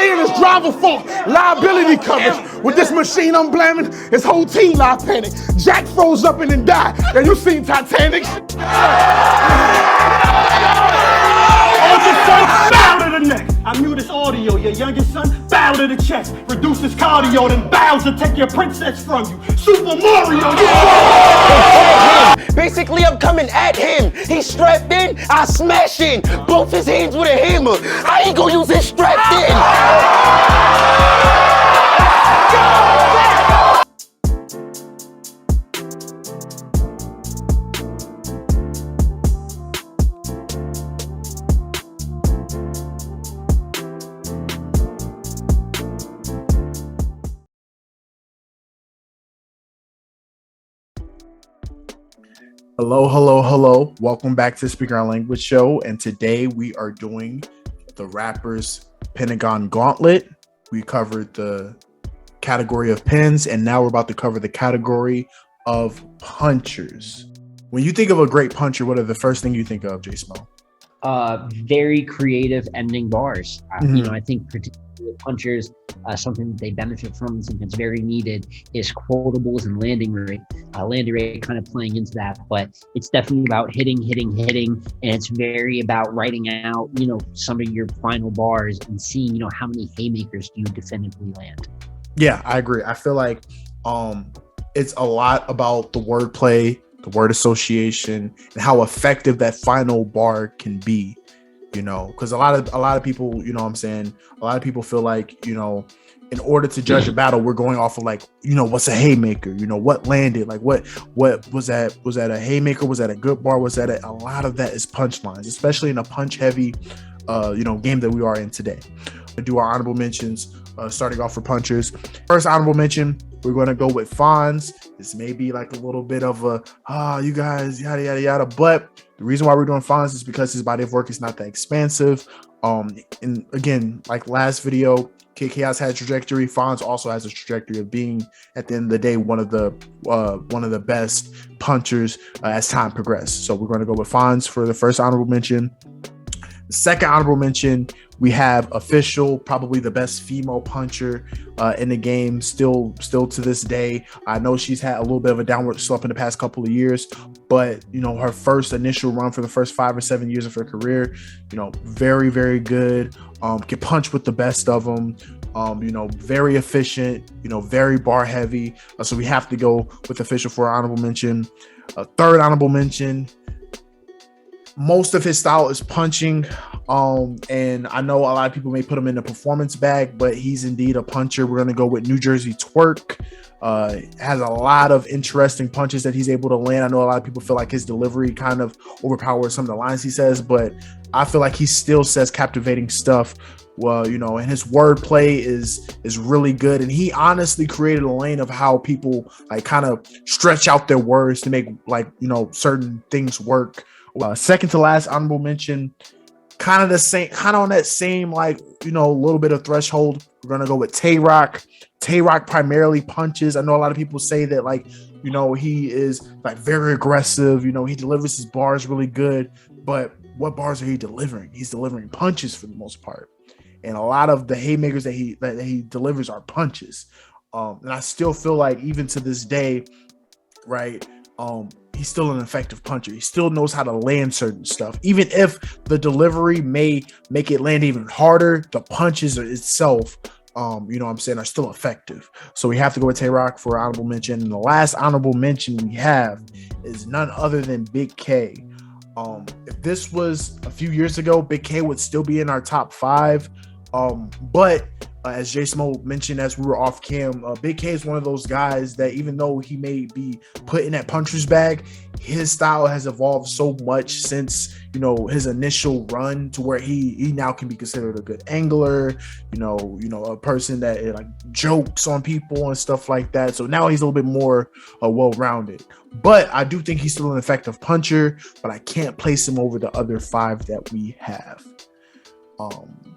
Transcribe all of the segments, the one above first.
stay in his driver fault. Liability coverage. With this machine I'm blaming, his whole team live panic. Jack froze up and then died. Now you seen Titanic? Bow to the neck. I mute his audio. Your youngest son, bow to the chest. Reduce his cardio, then bow to take your princess from you. Super Mario, Basically, I'm coming at him. He's strapped in, I smash in. Both his hands with a hammer. How he gonna use his strapped in? Hello, hello, hello. Welcome back to Speaker Our Language Show. And today we are doing the Rappers Pentagon Gauntlet. We covered the category of pins, and now we're about to cover the category of punchers. When you think of a great puncher, what are the first thing you think of, JSmo? Very creative ending bars. You know, I think particularly with punchers, something that they benefit from, something that's very needed, is quotables and landing rate. Landing rate kind of playing into that, but it's definitely about hitting, and it's very about writing out, you know, some of your final bars and seeing, you know, how many haymakers do you definitively land. Yeah, I agree. I feel like it's a lot about the wordplay, the word association, and how effective that final bar can be, you know, because a lot of people, you know what I'm saying, a lot of people feel like, you know, in order to judge a battle, we're going off of like, you know, what's a haymaker, you know, what landed, like what was that a haymaker, was that a good bar, was that a lot of that is punchlines, especially in a punch heavy you know, game that we are in today. We do our honorable mentions, starting off for punchers. First honorable mention, we're going to go with Soundz. This may be like a little bit of a, you guys, yada, yada, yada. But the reason why we're doing Soundz is because his body of work is not that expansive. And again, like last video, Kid Chaos had a trajectory. Soundz also has a trajectory of being, at the end of the day, one of the best punchers as time progressed. So we're going to go with Soundz for the first honorable mention. The second honorable mention, we have Official, probably the best female puncher in the game, still to this day. I know she's had a little bit of a downward slope in the past couple of years, but you know, her first initial run for the first 5 or 7 years of her career, you know, very, very good. Can punch with the best of them. You know, very efficient, you know, very bar heavy. So we have to go with Official for honorable mention. Third honorable mention, most of his style is punching, and I know a lot of people may put him in the performance bag, but he's indeed a puncher. We're going to go with New Jersey Twerk. Has a lot of interesting punches that he's able to land. I know a lot of people feel like his delivery kind of overpowers some of the lines he says, but I feel like he still says captivating stuff. Well, you know, and his wordplay is really good, and he honestly created a lane of how people like kind of stretch out their words to make, like, you know, certain things work. Second to last honorable mention, kind of the same, kind of on that same, like, you know, a little bit of threshold. We're gonna go with Tay-Rock. Tay-Rock primarily punches. I know a lot of people say that, like, you know, he is like very aggressive. You know, he delivers his bars really good, but what bars are he delivering? He's delivering punches for the most part, and a lot of the haymakers that he delivers are punches. And I still feel like even to this day, right? He's still an effective puncher. He still knows how to land certain stuff. Even if the delivery may make it land even harder, the punches itself, you know what I'm saying, are still effective. So we have to go with Tay-Rock for honorable mention. And the last honorable mention we have is none other than Big K. If this was a few years ago, Big K would still be in our top 5. But as JSmo mentioned as we were off cam, Big K is one of those guys that even though he may be put in that puncher's bag, his style has evolved so much since, you know, his initial run to where he now can be considered a good angler, you know, a person that like jokes on people and stuff like that. So now he's a little bit more well-rounded. But I do think he's still an effective puncher, but I can't place him over the other 5 that we have.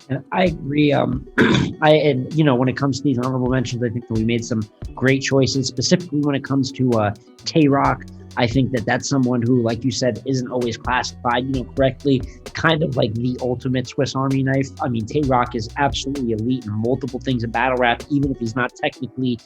And I agree. And you know, when it comes to these honorable mentions, I think that we made some great choices, specifically when it comes to Tay-Rock. I think that that's someone who, like you said, isn't always classified, correctly. Kind of like the ultimate Swiss Army knife. I mean, Tay Rock is absolutely elite in multiple things in battle rap, even if he's not technically,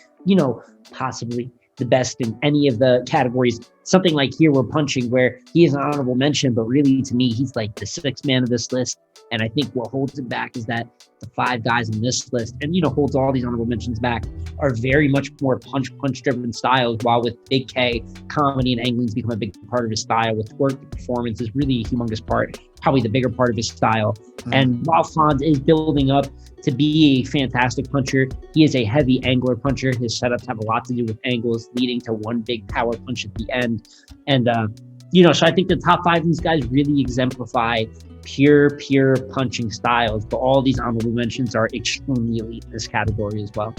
possibly the best in any of the categories. Something like Here We're Punching, where he is an honorable mention, but really to me, he's like the sixth man of this list. And I think what holds it back is that the five guys on this list, and holds all these honorable mentions back, are very much more punch driven styles, while with Big K, comedy and angling's become a big part of his style. With Twerk, the performance is really a humongous part, probably the bigger part of his style. And while Soundz is building up to be a fantastic puncher, he is a heavy angler puncher. His setups have a lot to do with angles, leading to one big power punch at the end. And so I think the top five of these guys really exemplify pure punching styles, but all these honorable mentions are extremely elite in this category as well.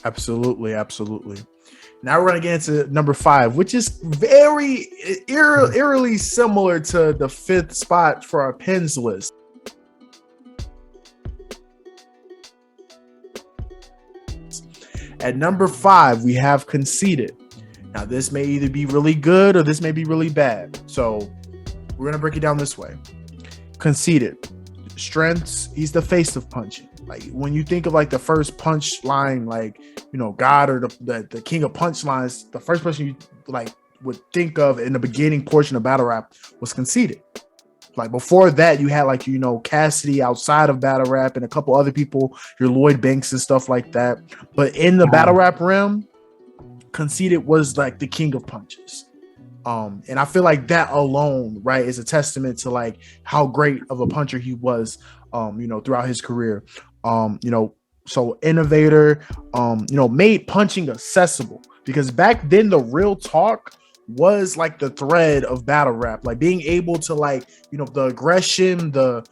Absolutely. Now we're going to get into number 5, which is very eerily similar to the 5th spot for our pins list. At number 5, we have Conceited. Now, this may either be really good or this may be really bad. So we're going to break it down this way. Conceited. Strengths, he's the face of punching. Like, when you think of like the first punchline, like, God or the king of punchlines, the first person you like would think of in the beginning portion of battle rap was Conceited. Like, before that, you had like, Cassidy outside of battle rap and a couple other people, your Lloyd Banks and stuff like that. But in the battle rap realm, Conceited was like the king of punches. And I feel like that alone, right, is a testament to like how great of a puncher he was, throughout his career. So innovator, made punching accessible, because back then the real talk was like the thread of battle rap, like being able to like, the aggression, the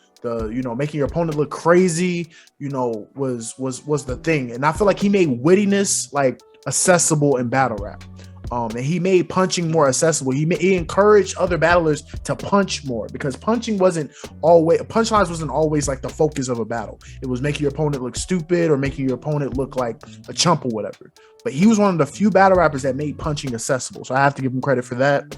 making your opponent look crazy, was the thing. And I feel like he made wittiness like accessible in battle rap. And he made punching more accessible. He encouraged other battlers to punch more, because punchlines wasn't always like the focus of a battle. It was making your opponent look stupid or making your opponent look like a chump or whatever. But he was one of the few battle rappers that made punching accessible. So I have to give him credit for that.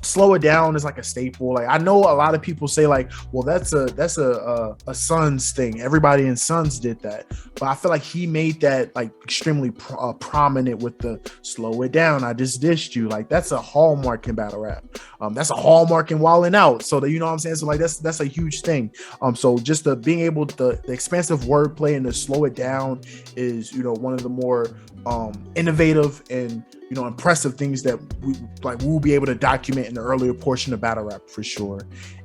Slow It Down is like a staple. Like, I know a lot of people say like, well, that's a Soundz thing. Everybody in Soundz did that, but I feel like he made that like extremely prominent with the Slow It Down. I just dissed you. Like, that's a hallmark in battle rap. That's a hallmark in Wildin' Out. So that, what I'm saying. So like that's a huge thing. So just being able to the expansive wordplay and the Slow It Down is one of the more innovative and impressive things that we'll be able to document in the earlier portion of battle rap for sure.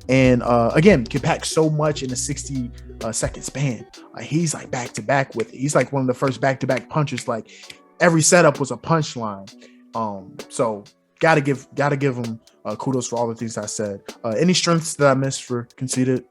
And again, can pack so much in a 60 second span. He's like back to back with it. He's like one of the first back to back punchers. Like, every setup was a punchline. So gotta give him kudos for all the things I said. Any strengths that I missed for Conceited?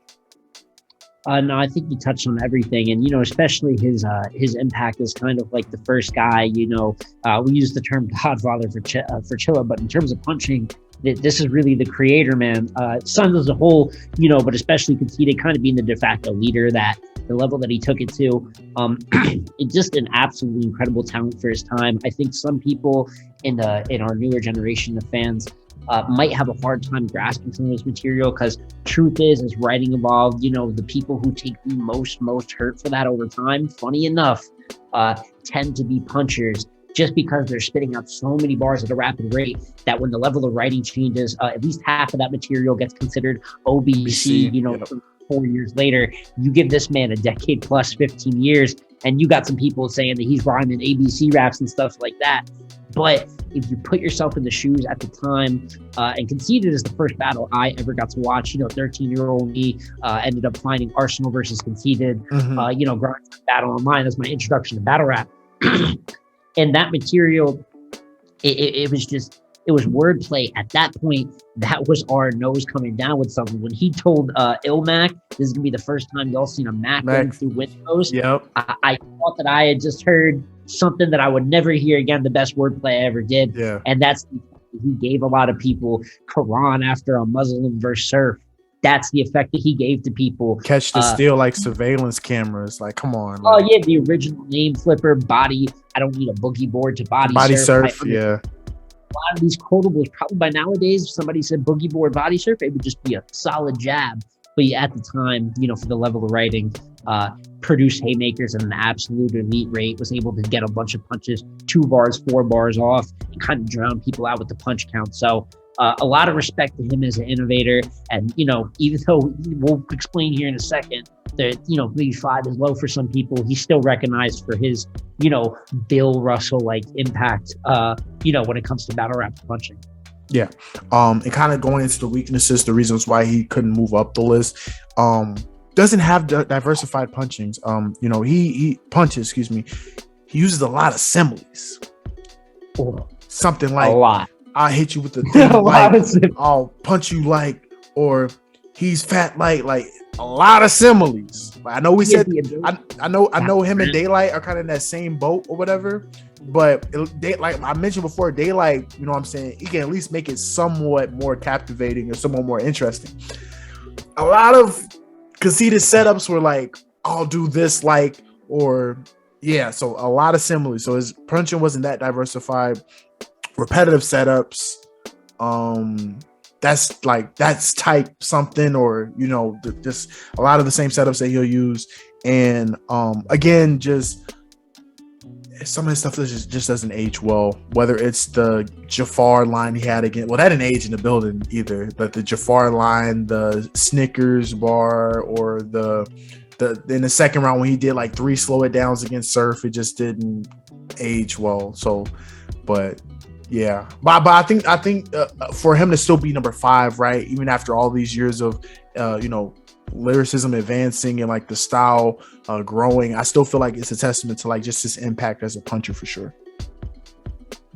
No, I think you touched on everything, and especially his impact is kind of like the first guy. We use the term Godfather for Chilla, but in terms of punching, this is really the creator, man. Soundz as a whole, but especially Conceited, kind of being the de facto leader, that the level that he took it to, it's just an absolutely incredible talent for his time. I think some people in our newer generation of fans might have a hard time grasping some of this material, because truth is, as writing evolved, the people who take the most hurt for that over time, funny enough, tend to be punchers, just because they're spitting out so many bars at a rapid rate that when the level of writing changes, at least half of that material gets considered OBC, yep. 4 years later. You give this man a decade plus, 15 years, and you got some people saying that he's rhyming ABC raps and stuff like that. But if you put yourself in the shoes at the time, and Conceited is the first battle I ever got to watch. 13-year-old me ended up finding Arsenal versus Conceited. Growing up battle online. That's my introduction to battle rap. And that material, it was wordplay at that point. That was our nose coming down with something. When he told Ilmac, this is gonna be the first time y'all seen a Mac going through windows. Yep. I thought that I had just heard something that I would never hear again. The best wordplay I ever did. Yeah. And that's, he gave a lot of people Quran after a Muslim verse surf. That's the effect that he gave to people. Catch the steal like surveillance cameras. Like, come on. Oh yeah, the original name flipper, body. I don't need a boogie board to body surf. Yeah. lot of these quotables, probably by nowadays, if somebody said boogie board body surf, it would just be a solid jab. But at the time, for the level of writing, produced haymakers at an absolute elite rate, was able to get a bunch of punches, 2 bars, 4 bars off, and kind of drown people out with the punch count. So a lot of respect to him as an innovator. And, even though we'll explain here in a second that, maybe 5 is low for some people, he's still recognized for his, Bill Russell-like impact, when it comes to battle rap punching. Yeah. And kind of going into the weaknesses, the reasons why he couldn't move up the list. Doesn't have diversified punchings. He punches, he uses a lot of similes. Something like a lot. I'll hit you with the thing like, I'll punch you like, or he's fat like a lot of similes. I know we said I know him and Daylight are kind of in that same boat or whatever, but like I mentioned before, Daylight, he can at least make it somewhat more captivating or somewhat more interesting. A lot of conceited setups were like, I'll do this like, or so a lot of similes. So his punching wasn't that diversified. Repetitive setups, that's type something, or just a lot of the same setups that he'll use. And again, just some of his stuff just doesn't age well, whether it's the Jafar line he had again. Well, that didn't age in the building either, but the Jafar line, the Snickers bar, or the in the second round when he did like 3 slow it downs against Surf, it just didn't age well. So, but yeah, but I think for him to still be number 5, right, even after all these years of lyricism advancing and like the style growing, I still feel like it's a testament to like just his impact as a puncher for sure.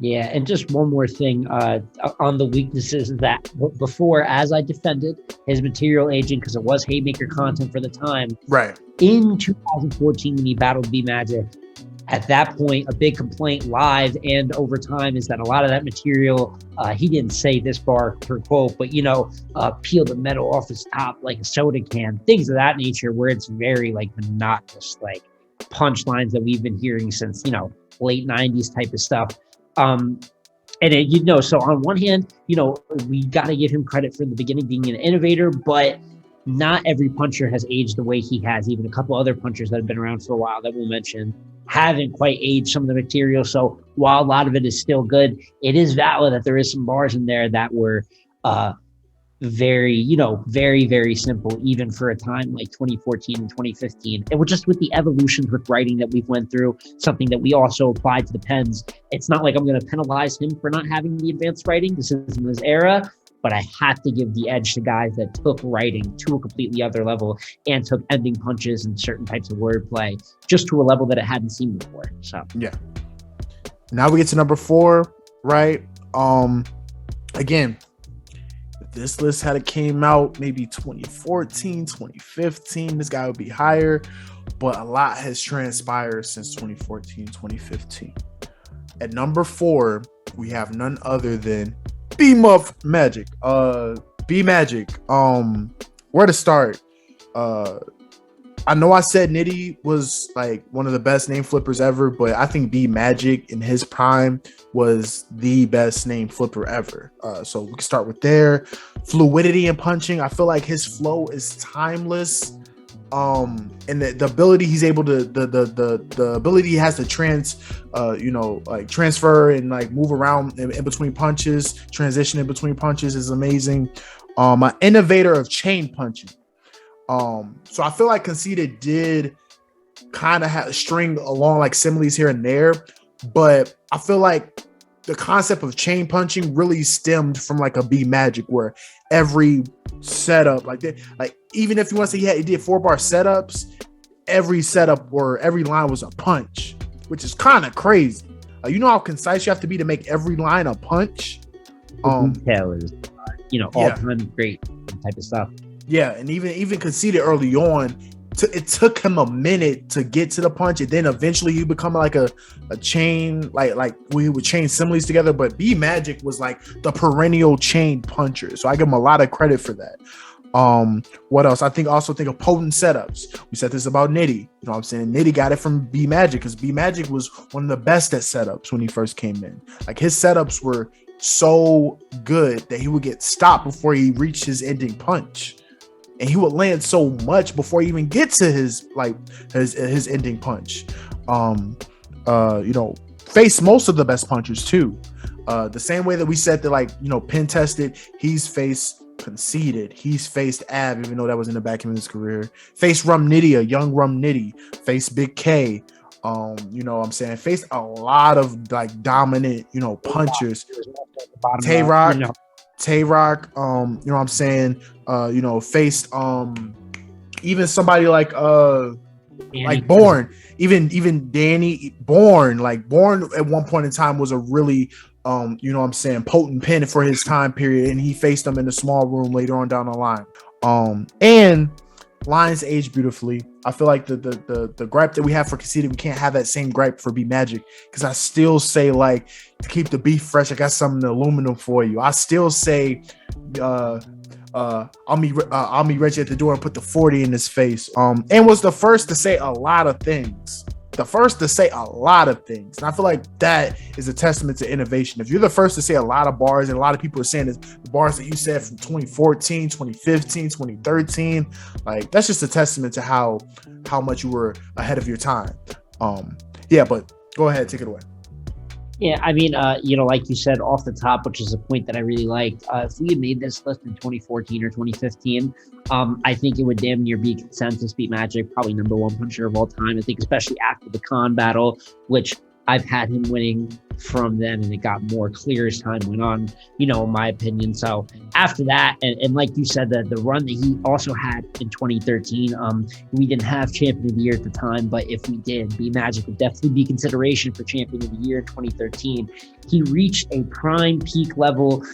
Yeah, and just one more thing on the weaknesses, that before, as I defended his material aging because it was Haymaker content for the time, right? In 2014 when he battled B Magic, at that point, a big complaint live and over time is that a lot of that material, he didn't say this bar per quote, but, peel the metal off his top like a soda can, things of that nature, where it's very like monotonous, like punchlines that we've been hearing since, late 90s type of stuff. And it, so on one hand, we got to give him credit for the beginning being an innovator, but not every puncher has aged the way he has. Even a couple other punchers that have been around for a while that we'll mention haven't quite aged some of the material. So while a lot of it is still good, it is valid that there is some bars in there that were very, very, very simple, even for a time like 2014 and 2015. And just with the evolutions with writing that we've went through, something that we also applied to the pens. It's not like I'm going to penalize him for not having the advanced writing. This is in his era. But I have to give the edge to guys that took writing to a completely other level and took ending punches and certain types of wordplay just to a level that it hadn't seen before. So yeah. Now we get to number 4, right? Again, if this list had came out maybe 2014, 2015, this guy would be higher. But a lot has transpired since 2014, 2015. At number 4, we have none other than B-Muff Magic. B Magic. Where to start? I know I said Nitty was like one of the best name flippers ever, but I think B Magic in his prime was the best name flipper ever. So we can start with there. Fluidity in punching. I feel like his flow is timeless. And the ability he's able to the ability he has to transfer and like move around in between punches, transition in between punches is amazing. An innovator of chain punching. So I feel like Conceited did kind of have a string along like similes here and there, but I feel like the concept of chain punching really stemmed from like a B Magic, where every setup like that, like even if you want to say he did 4-bar setups, every setup or every line was a punch, which is kind of crazy. You know how concise you have to be to make every line a punch. Detail is, all-time great type of stuff. Yeah, and even Conceited early on, it took him a minute to get to the punch, and then eventually he become like a chain, like we would chain similes together. But B Magic was like the perennial chain puncher, so I give him a lot of credit for that. What else? I think of potent setups. We said this about Nitty. You know what I'm saying? Nitty got it from B Magic because B Magic was one of the best at setups when he first came in. Like his setups were so good that he would get stopped before he reached his ending punch. And he would land so much before he even get to his ending punch. Face most of the best punchers too. The same way that we said that, Penn tested, he's faced Conceited, he's faced Ab, even though that was in the back end of his career. Faced Rum Nitty, a young Rum Nitty, faced Big K. Faced a lot of dominant, punchers. Tay-Rock, faced even somebody like Bourne, even Danny Bourne. Bourne at one point in time was a really potent pin for his time period, and he faced them in the small room later on down the line. And Lions age beautifully. I feel like the gripe that we have for Conceited, we can't have that same gripe for B Magic, because I still say to keep the beef fresh, I got some in the aluminum for you. I still say I'll meet Reggie at the door and put the 40 in his face. And was the first to say a lot of things. And I feel like that is a testament to innovation. If you're the first to say a lot of bars, and a lot of people are saying this, the bars that you said from 2014, 2015, 2013, that's just a testament to how much you were ahead of your time. But go ahead, take it away. Yeah, I mean, like you said off the top, which is a point that I really liked. If we had made this list in 2014 or 2015, I think it would damn near be consensus Beat Magic, probably number one puncher of all time. I think especially after the Khan battle, which I've had him winning from then, and it got more clear as time went on, in my opinion. So after that, and like you said, the run that he also had in 2013, we didn't have Champion of the Year at the time, but if we did, B Magic would definitely be consideration for Champion of the Year in 2013. He reached a prime peak level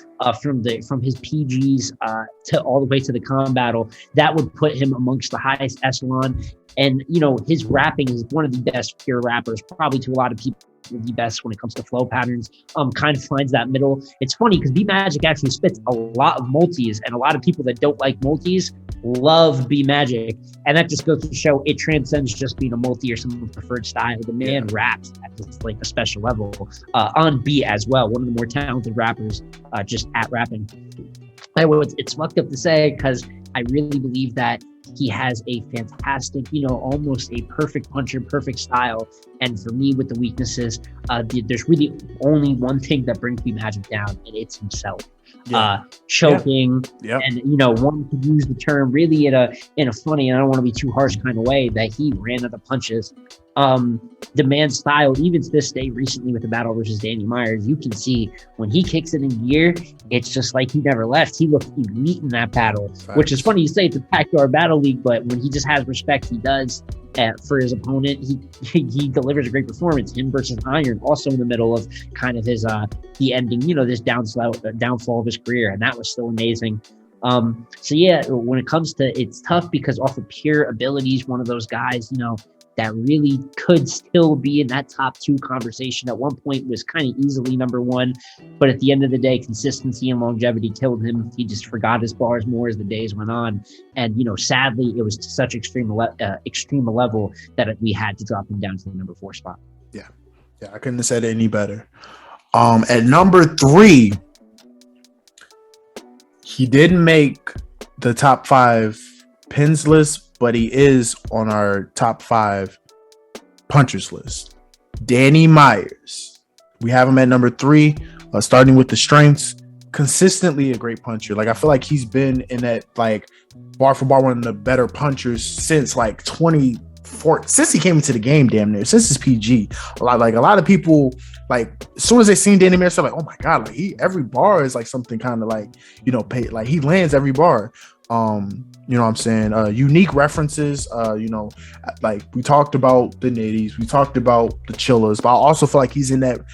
from his PGs to all the way to the Khan battle. That would put him amongst the highest echelon. And, his rapping is one of the best pure rappers, probably to a lot of people the best when it comes to flow patterns. Kind of finds that middle. It's funny because B Magic actually spits a lot of multis, and a lot of people that don't like multis love B Magic. And that just goes to show it transcends just being a multi or someone's preferred style. The man raps at just a special level on beat as well. One of the more talented rappers just at rapping. It's fucked up to say because I really believe that he has a fantastic, almost a perfect puncher, perfect style. And for me, with the weaknesses, there's really only one thing that brings B Magic down, and it's himself. Choking, and one could use the term really in a funny, and I don't want to be too harsh kind of way, that he ran out of punches. The man's style, even to this day, recently with the battle versus Danny Myers, you can see when he kicks it in gear, it's just like he never left. He looked elite in that battle, which is funny you say it's a backyard battle league, but when he just has respect, he does. For his opponent, he delivers a great performance. Him versus Iron, also in the middle of kind of his the ending, this downfall of his career, and that was still amazing. When it comes to, it's tough because off of pure abilities, one of those guys, that really could still be in that top two conversation. At one point was kind of easily number one, but at the end of the day, consistency and longevity killed him. He just forgot his bars more as the days went on. And, sadly, it was to such extreme a level that we had to drop him down to the number 4 spot. Yeah, I couldn't have said it any better. At number 3, he didn't make the top 5 pins list, but he is on our top 5 punchers list. Danny Myers. We have him at number 3, starting with the strengths. Consistently a great puncher. I feel like he's been in that bar for bar one of the better punchers since 2014, since he came into the game, damn near, since his PG. A lot of people, as soon as they seen Danny Myers, they're like, oh my god, every bar is something kind of he lands every bar. Unique references, we talked about the Nitties, we talked about the Chillers, but I also feel like he's in that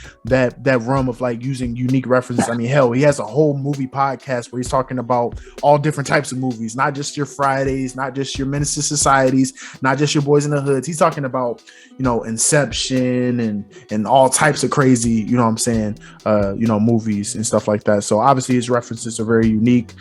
realm of using unique references. I mean, hell, he has a whole movie podcast where he's talking about all different types of movies, not just your Fridays, not just your Menace to Societies, not just your Boys in the Hoods. He's talking about, Inception and all types of crazy, movies and stuff like that. So obviously his references are very unique.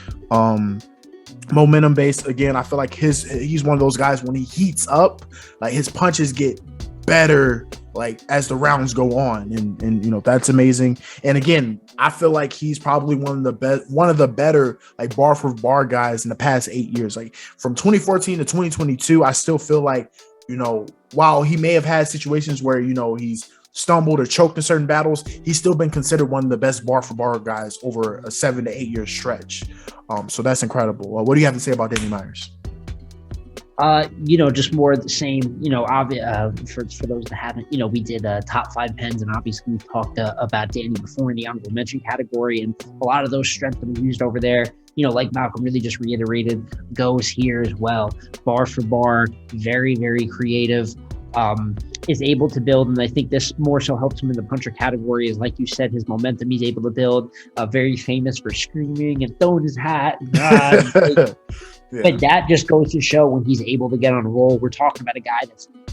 Momentum based. Again, I feel like he's one of those guys when he heats up, his punches get better like as the rounds go on, and you know, that's amazing. And again, I feel like he's probably one of the better like bar for bar guys in the past 8 years. Like from 2014 to 2022, I still feel like, you know, while he may have had situations where, you know, he's stumbled or choked in certain battles, he's still been considered one of the best bar for bar guys over a 7 to 8 year stretch. So that's incredible. What do you have to say about Danny Myers? You know, just more of the same, you know, for those that haven't, you know, we did top 5 pens, and obviously we talked about Danny before in the honorable mention category, and a lot of those strengths that we used over there, you know, like Malcolm really just reiterated, goes here as well. Bar for bar, very, very creative, is able to build, and I think this more so helps him in the puncher category, is like you said, his momentum he's able to build, very famous for screaming and throwing his hat. Yeah. But that just goes to show when he's able to get on a roll. We're talking about a guy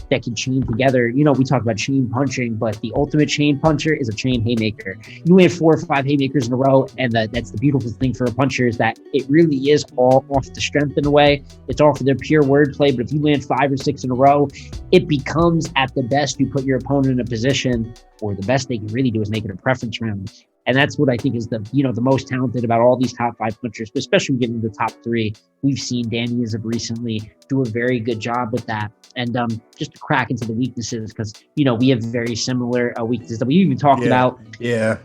that can chain together. You know, we talk about chain punching, but the ultimate chain puncher is a chain haymaker. You land 4 or 5 haymakers in a row, and that's the beautiful thing for a puncher, is that it really is all off the strength in a way. It's all for their pure wordplay, but if you land 5 or 6 in a row, it becomes, at the best, you put your opponent in a position, or the best they can really do is make it a preference round. And that's what I think is the most talented about all these top 5 punchers, but especially getting to the top 3. We've seen Danny as of recently do a very good job with that. And just to crack into the weaknesses, because, you know, we have very similar weaknesses that we even talked about. Yeah.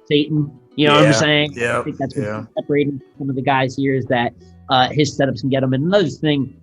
Satan, you know what I'm saying? Yeah. I think that's what's separating some of the guys here, is that his setups can get him. And another thing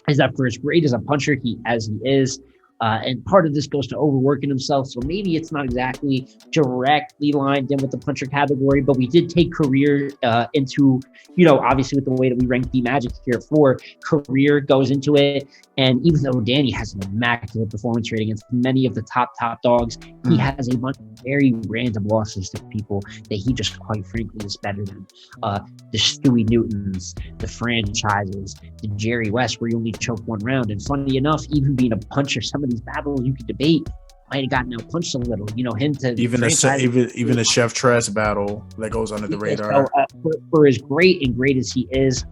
is that for as great as a puncher he is, and part of this goes to overworking himself. So maybe it's not exactly directly lined in with the puncher category, but we did take career into, you know, obviously with the way that we rank the Magic here at 4, career goes into it. And even though Danny has an immaculate performance rate against many of the top dogs, he has a bunch of very random losses to people that he just quite frankly is better than. The Stewie Newtons, the franchises, the Jerry West, where you only choke 1 round. And funny enough, even being a puncher, some of these battles you could debate might have gotten out punched a little. You know, him to even a Chef Tress battle that goes under the radar. So, for as great as he is,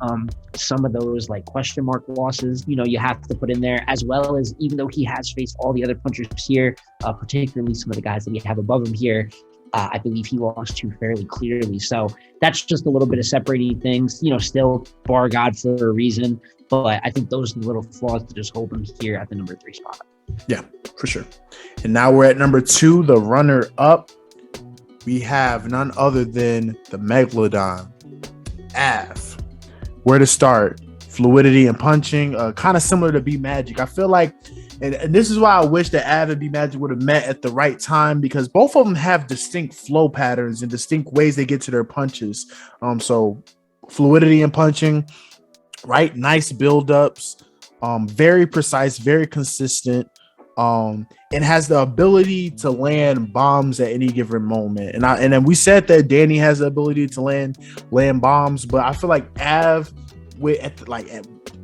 some of those like question mark losses, you know, you have to put in there, as well as even though he has faced all the other punchers here, particularly some of the guys that we have above him here, I believe he lost to fairly clearly. So that's just a little bit of separating things. You know, still bar God for a reason, but I think those are the little flaws that just hold him here at the number 3 spot. Yeah, for sure. And now we're at number 2, the runner up. We have none other than the Megalodon, Av. Where to start? Fluidity and punching, kind of similar to B Magic. I feel like, and this is why I wish that Av and B Magic would have met at the right time, because both of them have distinct flow patterns and distinct ways they get to their punches. So fluidity and punching, right? Nice buildups, very precise, very consistent, and has the ability to land bombs at any given moment. And then we said that Danny has the ability to land bombs, but I feel like Av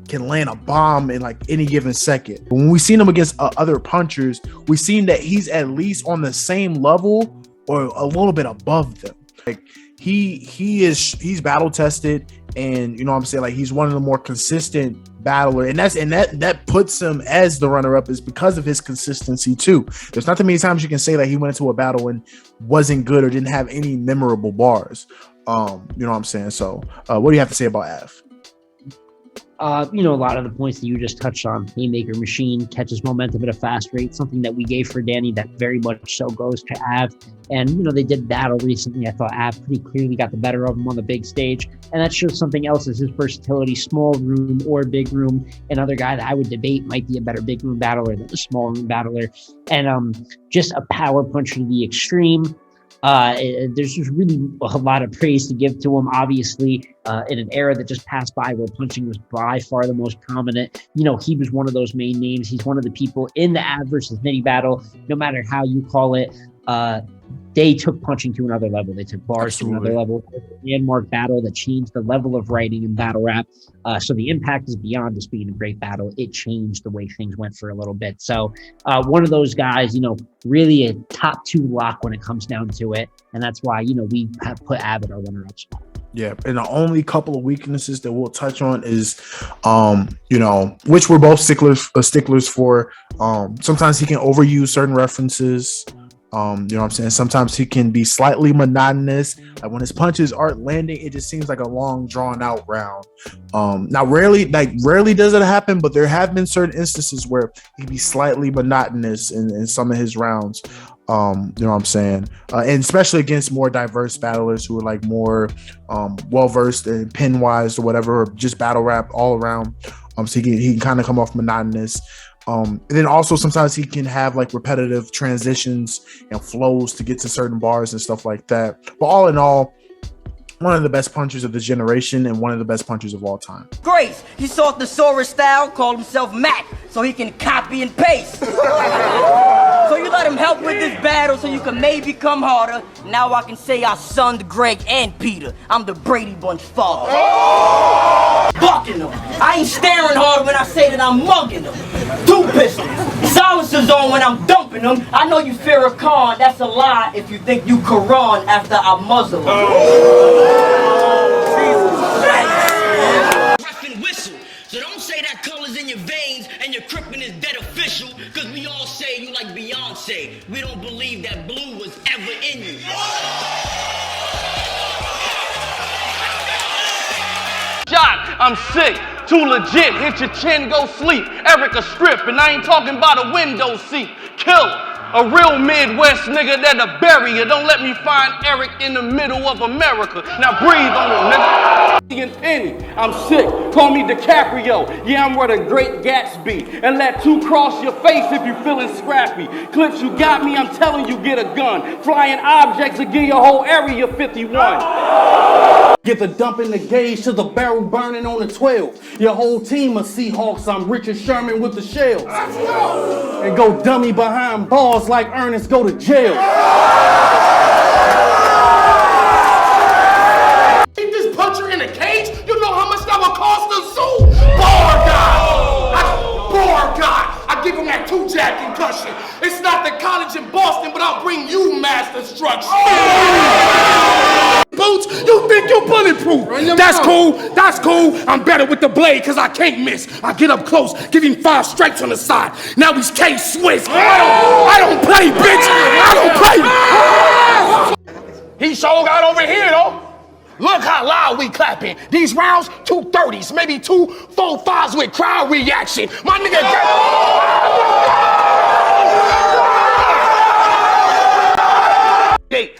can land a bomb in like any given second. But when we've seen him against other punchers, we've seen that he's at least on the same level or a little bit above them. Like he's battle tested, and you know what I'm saying, like he's one of the more consistent battler, and that puts him as the runner-up is because of his consistency too. There's not too many times you can say that he went into a battle and wasn't good or didn't have any memorable bars. You know what I'm saying? So what do you have to say about Av? You know, a lot of the points that you just touched on. Haymaker machine, catches momentum at a fast rate, something that we gave for Danny that very much so goes to Av. And, you know, they did battle recently. I thought Av pretty clearly got the better of him on the big stage. And that shows something else, is his versatility, small room or big room. Another guy that I would debate might be a better big room battler than a small room battler. And just a power puncher to the extreme. There's just really a lot of praise to give to him, obviously, in an era that just passed by where punching was by far the most prominent. You know, he was one of those main names. He's one of the people in the Av versus Nitty battle, no matter how you call it. They took punching to another level. They took bars to another level. It was a landmark battle that changed the level of writing in battle rap. So the impact is beyond just being a great battle. It changed the way things went for a little bit. So one of those guys, you know, really a top 2 lock when it comes down to it. And that's why, you know, we have put Av at our runner-up spot. Yeah, and the only couple of weaknesses that we'll touch on is, you know, which we're both sticklers for. Sometimes he can overuse certain references. You know what I'm saying? Sometimes he can be slightly monotonous. Like when his punches aren't landing, it just seems like a long, drawn out round. Now rarely does it happen, but there have been certain instances where he'd be slightly monotonous in some of his rounds. You know what I'm saying? And especially against more diverse battlers who are like more well-versed in pin wise or whatever, or just battle rap all around. So he can kind of come off monotonous. And then also sometimes he can have like repetitive transitions and flows to get to certain bars and stuff like that. But all in all, one of the best punchers of this generation and one of the best punchers of all time. Grace, he sought the Sora style, called himself Mac, so he can copy and paste. So you let him help with this battle so you can maybe come harder. Now I can say I sunned Greg and Peter. I'm the Brady Bunch father. Bucking them. I ain't staring hard when I say that I'm mugging them. 2 pistols. Silencers on when I'm dumping them. I know you fear a con. That's a lie if you think you Quran after I muzzle them. And whistle. So don't say that color's in your veins and your crippin' is dead official, cause we all say you like Beyonce. We don't believe that blue was ever in you. Shot, I'm sick, too legit, hit your chin, go sleep. Erica strip, and I ain't talking about a window seat. Killer. A real Midwest nigga that'll bury you. Don't let me find Eric in the middle of America. Now breathe on him, nigga. Penny, I'm sick. Call me DiCaprio. Yeah, I'm where the Great Gatsby. And let 2 cross your face if you feeling scrappy. Clips, you got me. I'm telling you, get a gun. Flying objects will give your whole area 51. Get the dump in the gauge to the barrel burning on the 12. Your whole team of Seahawks, I'm Richard Sherman with the shells. And go dummy behind bars like Ernest go to jail. Keep this puncher in a cage? You know how much that would cost the zoo? Bar guy! I give him that 2-jack concussion. It's not the college in Boston, but I'll bring you mass destruction. Boots, you think you're bulletproof? That's cool. I'm better with the blade because I can't miss. I get up close, give him 5 strikes on the side. Now he's K-Swiss. I don't play, bitch. I don't play. He sure got over here, though. Look how loud we clapping. These rounds, 2 30s, maybe 2 4-5s with crowd reaction. My nigga.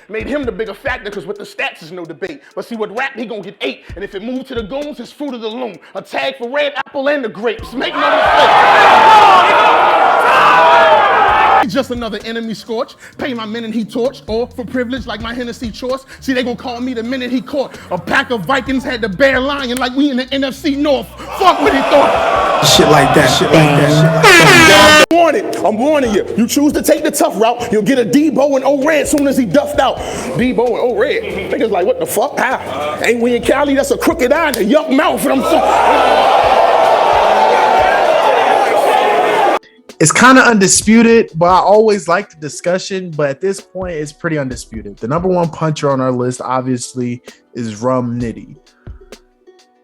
Made him the bigger factor because with the stats is no debate. But see, with rap, he gonna get 8. And if it moves to the goons, it's fruit of the loom. A tag for red apple and the grapes. Make no mistake. Just another enemy scorch. Pay my minute he torched. Or for privilege like my Hennessy choice. See, they gonna call me the minute he caught. A pack of Vikings had the bear lion like we in the NFC North. Fuck what he thought. Shit like that. I'm warning you. You choose to take the tough route, you'll get a Debo and O-Red soon as he duffed out. Debo and O-Red. Niggas like, what the fuck? How? Ain't we in Cali? That's a crooked eye and a yuck mouth. And It's kind of undisputed, but I always like the discussion. But at this point, it's pretty undisputed. The number 1 puncher on our list, obviously, is Rum Nitty.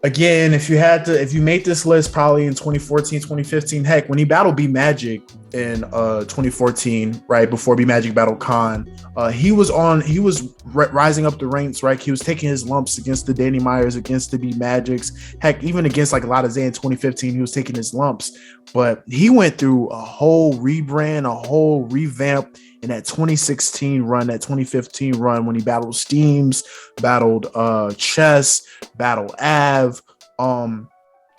Again, if you made this list probably in 2014, 2015, heck, when he battled B Magic in 2014, right before B Magic battled Khan, he was rising up the ranks, right? He was taking his lumps against the Danny Myers, against the B Magics, heck, even against like a lot of Zay in 2015, he was taking his lumps. But he went through a whole rebrand, a whole revamp in that 2016 run, that 2015 run when he battled Steams, battled Chess, battled Av, and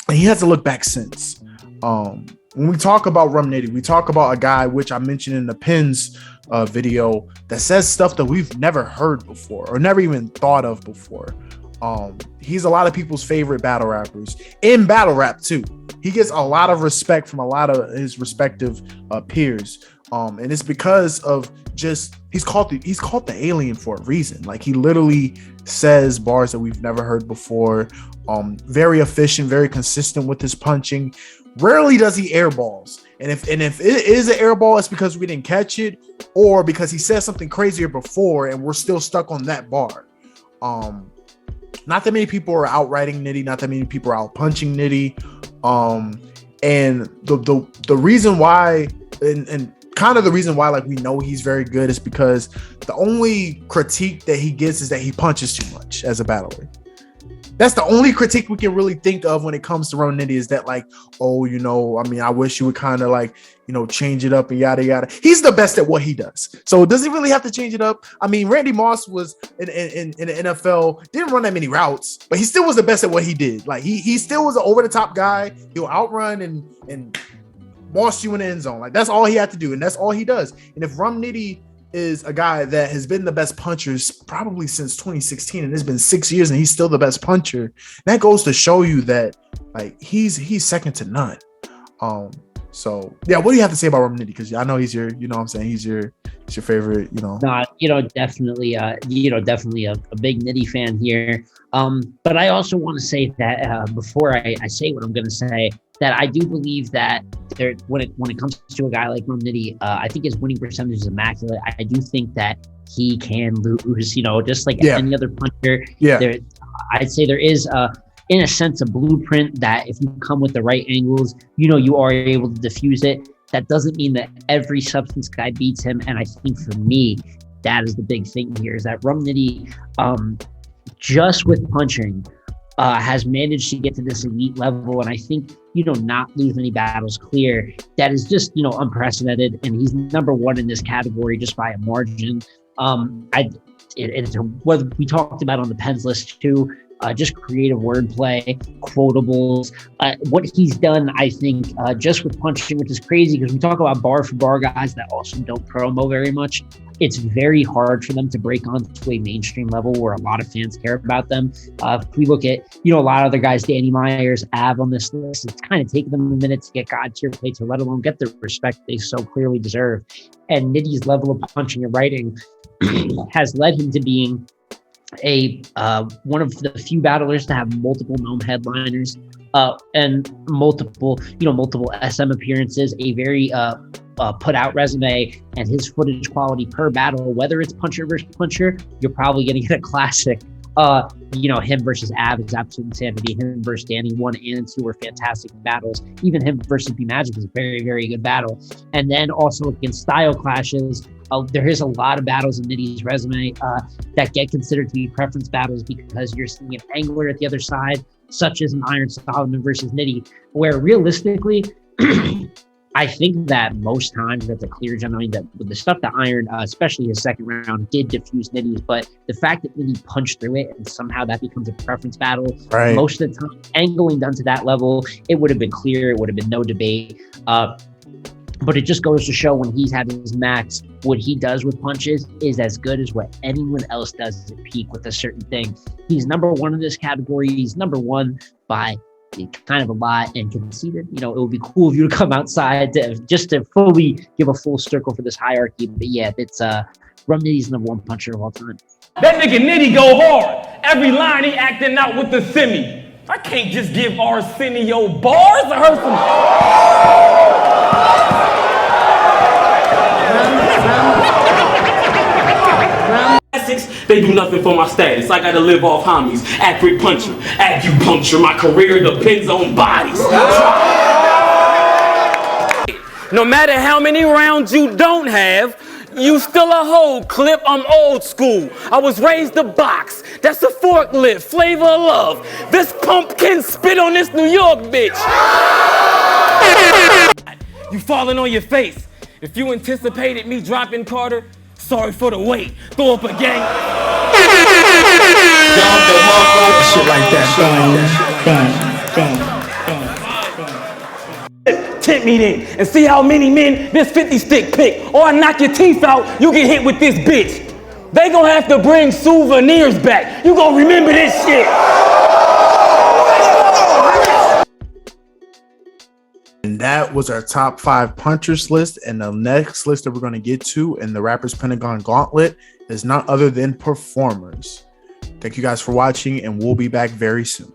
he has to look back since. When we talk about Rum Nitty, we talk about a guy which I mentioned in the Pins video that says stuff that we've never heard before or never even thought of before. He's a lot of people's favorite battle rappers in battle rap too. He gets a lot of respect from a lot of his respective peers. And it's because of just he's called the alien for a reason. Like he literally says bars that we've never heard before. Very efficient, very consistent with his punching. Rarely does he air balls. And if it is an air ball, it's because we didn't catch it, or because he said something crazier before and we're still stuck on that bar. not that many people are outwriting Nitty, not that many people are out punching Nitty. And the reason why, and kind of the reason why, like, we know he's very good is because the only critique that he gets is that he punches too much as a battler. That's the only critique we can really think of when it comes to Rum Nitty, is that, like, oh, you know, I mean, I wish you would kind of, like, you know, change it up and yada yada. He's the best at what he does, so does he really have to change it up? I mean, Randy Moss was in the NFL, didn't run that many routes, but he still was the best at what he did. Like, he still was an over the top guy. He'll outrun and boss you in the end zone. Like, that's all he had to do, and that's all he does. And if Rum Nitty is a guy that has been the best puncher probably since 2016, and it's been 6 years and he's still the best puncher, that goes to show you that, like, he's second to none. So yeah, what do you have to say about Rum Nitty? Because I know he's your, you know what I'm saying, he's your favorite, you know. No, definitely a big Nitty fan here. But I also want to say that before I say what I'm going to say, that I do believe that when it comes to a guy like Rum Nitty, I think his winning percentage is immaculate. I do think that he can lose, you know, just like any other puncher. Yeah. I'd say there is in a sense, a blueprint that if you come with the right angles, you know, you are able to diffuse it. That doesn't mean that every substance guy beats him. And I think for me, that is the big thing here, is that Rum Nitty, just with punching, has managed to get to this elite level. And I think, you know, not lose any battles clear. That is just, you know, unprecedented. And he's number one in this category just by a margin. It's what we talked about on the Pens list too. Just creative wordplay, quotables. What he's done, I think, just with punching, which is crazy because we talk about bar for bar guys that also don't promo very much. It's very hard for them to break onto a mainstream level where a lot of fans care about them. If we look at, you know, a lot of other guys, Danny Myers, Av on this list, it's kind of taken them a minute to get God tier play to let alone get the respect they so clearly deserve. And Nitty's level of punching and writing has led him to being one of the few battlers to have multiple known headliners and multiple SM appearances, a very put out resume, and his footage quality per battle, whether it's puncher versus puncher, you're probably going to get a classic. Him versus Av is absolute insanity. Him versus Danny 1 and 2 were fantastic battles. Even him versus B Magic was a very, very good battle. And then also against style clashes, there is a lot of battles in Nitty's resume that get considered to be preference battles because you're seeing an angler at the other side, such as an Iron Solomon versus Nitty, where realistically, I think that most times that's a clear gem. I mean, that with the stuff that Iron, especially his second round, did diffuse Nitty's, but the fact that Nitty punched through it and somehow that becomes a preference battle, right, most of the time, angling done to that level, it would have been clear, it would have been no debate. But it just goes to show when he's had his max, what he does with punches is as good as what anyone else does at peak with a certain thing. He's number one in this category. He's number one by kind of a lot, and conceded, you know, it would be cool if you to come outside to fully give a full circle for this hierarchy. But yeah, it's Rum Nitty's number one puncher of all time. That nigga Nitty go hard. Every line he acting out with the semi. I can't just give Arsenio bars to hurt some. They do nothing for my status. I gotta live off homies. Accurate puncher, acupuncture. My career depends on bodies. No matter how many rounds you don't have, you still a whole clip. I'm old school. I was raised to box. That's a forklift, flavor of love. This pumpkin spit on this New York bitch. You falling on your face. If you anticipated me dropping Carter, sorry for the wait. Throw up a gang. Shit like that. Tip me then and see how many men this 50 stick pick. Or I knock your teeth out, you get hit with this bitch. They gonna have to bring souvenirs back. You gonna remember this shit. And that was our top 5 punchers list. And the next list that we're going to get to in the Rappers Pentagon Gauntlet is none other than performers. Thank you guys for watching, and we'll be back very soon.